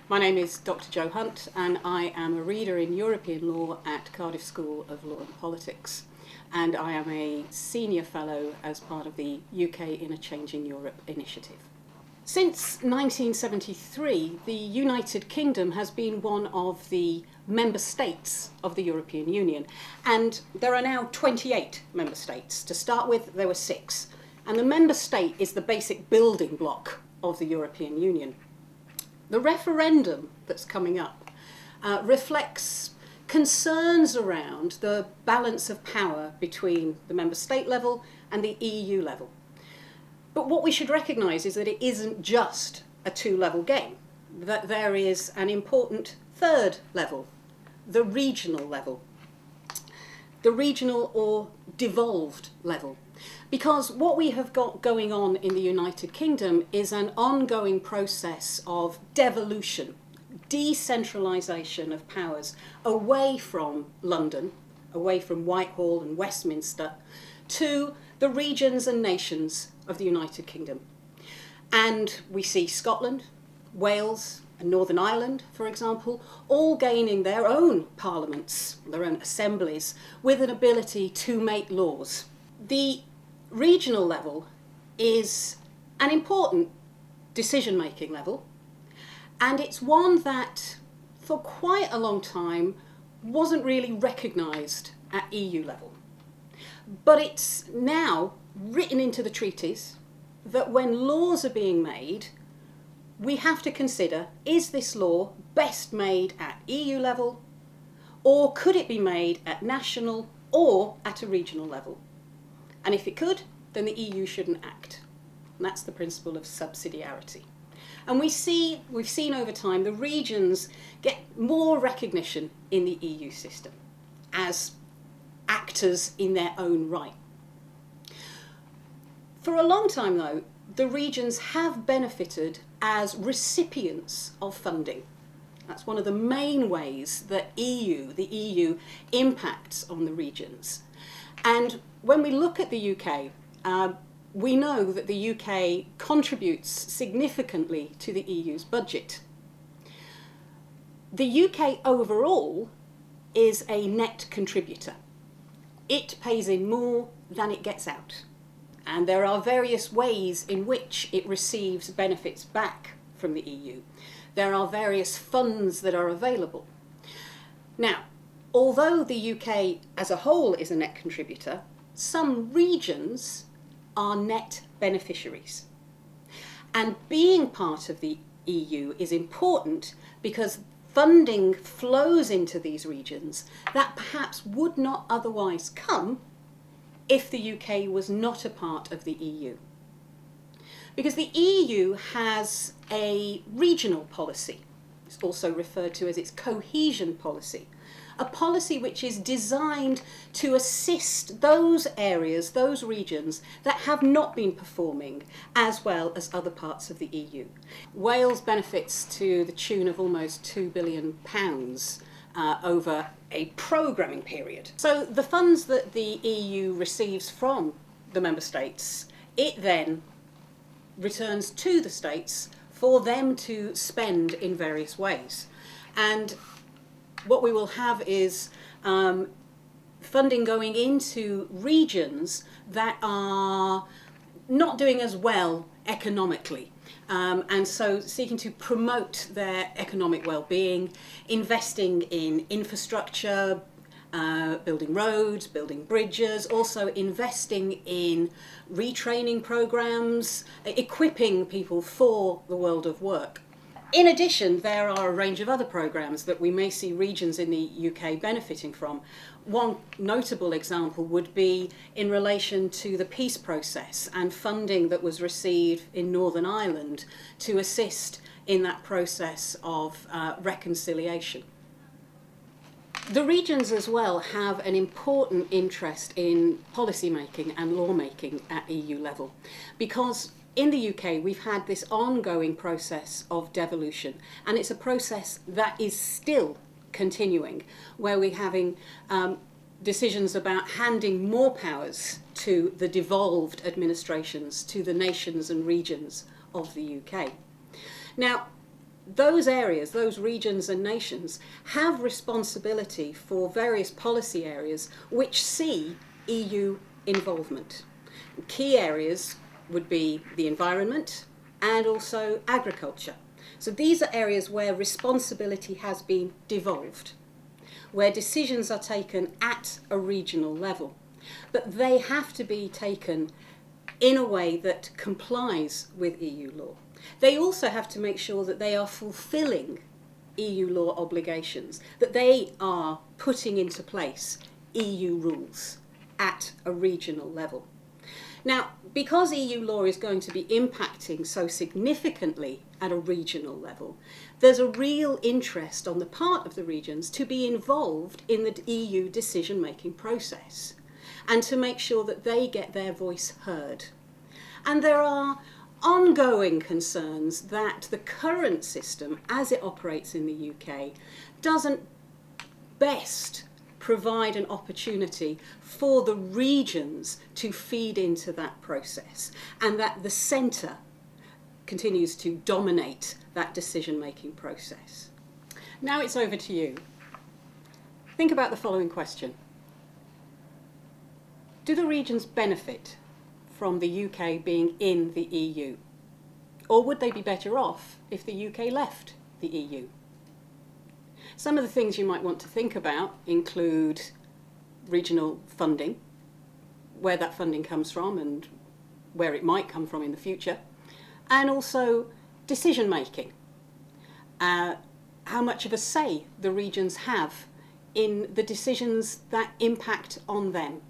My name is Dr. Jo Hunt and I am a reader in European law at Cardiff School of Law and Politics, and I am a senior fellow as part of the UK in a Changing Europe initiative. Since 1973, the United Kingdom has been one of the member states of the European Union, and there are now 28 member states. To start with, there were 6, and the member state is the basic building block of the European Union. The referendum that's coming up reflects concerns around the balance of power between the member state level and the EU level. But what we should recognise is that it isn't just a two-level game, that there is an important third level, the regional level. The regional or devolved level. Because what we have got going on in the United Kingdom is an ongoing process of devolution, decentralisation of powers away from London, away from Whitehall and Westminster, to the regions and nations of the United Kingdom. And we see Scotland, Wales and Northern Ireland, for example, all gaining their own parliaments, their own assemblies, with an ability to make laws. The regional level is an important decision-making level, and it's one that for quite a long time wasn't really recognised at EU level. But it's now written into the treaties that when laws are being made, we have to consider, is this law best made at EU level, or could it be made at national or at a regional level? And if it could, then the EU shouldn't act. And that's the principle of subsidiarity. And we've seen over time the regions get more recognition in the EU system as actors in their own right. For a long time, though, the regions have benefited as recipients of funding. That's one of the main ways that the EU impacts on the regions. And when we look at the UK, we know that the UK contributes significantly to the EU's budget. The UK overall is a net contributor. It pays in more than it gets out. And there are various ways in which it receives benefits back from the EU. There are various funds that are available. Now, although the UK as a whole is a net contributor, some regions are net beneficiaries. And being part of the EU is important because funding flows into these regions that perhaps would not otherwise come if the UK was not a part of the EU. Because the EU has a regional policy, it's also referred to as its cohesion policy, a policy which is designed to assist those areas, those regions that have not been performing as well as other parts of the EU. Wales benefits to the tune of almost £2 billion over a programming period. So the funds that the EU receives from the member states, it then returns to the states for them to spend in various ways. And what we will have is funding going into regions that are not doing as well economically. And so seeking to promote their economic well-being, investing in infrastructure, building roads, building bridges, also investing in retraining programs, equipping people for the world of work. In addition, there are a range of other programs that we may see regions in the UK benefiting from. One notable example would be in relation to the peace process and funding that was received in Northern Ireland to assist in that process of reconciliation. The regions as well have an important interest in policy making and law making at EU level, because in the UK we've had this ongoing process of devolution, and it's a process that is still continuing, where we're having decisions about handing more powers to the devolved administrations, to the nations and regions of the UK. Now, those areas, those regions and nations, have responsibility for various policy areas which see EU involvement. Key areas would be the environment and also agriculture. So these are areas where responsibility has been devolved, where decisions are taken at a regional level. But they have to be taken in a way that complies with EU law. They also have to make sure that they are fulfilling EU law obligations, that they are putting into place EU rules at a regional level. Now, because EU law is going to be impacting so significantly at a regional level, there's a real interest on the part of the regions to be involved in the EU decision-making process and to make sure that they get their voice heard. And there are ongoing concerns that the current system, as it operates in the UK, doesn't best provide an opportunity for the regions to feed into that process, and that the centre continues to dominate that decision-making process. Now it's over to you. Think about the following question. Do the regions benefit from the UK being in the EU? Or would they be better off if the UK left the EU? Some of the things you might want to think about include regional funding, where that funding comes from and where it might come from in the future, and also decision making. How much of a say the regions have in the decisions that impact on them.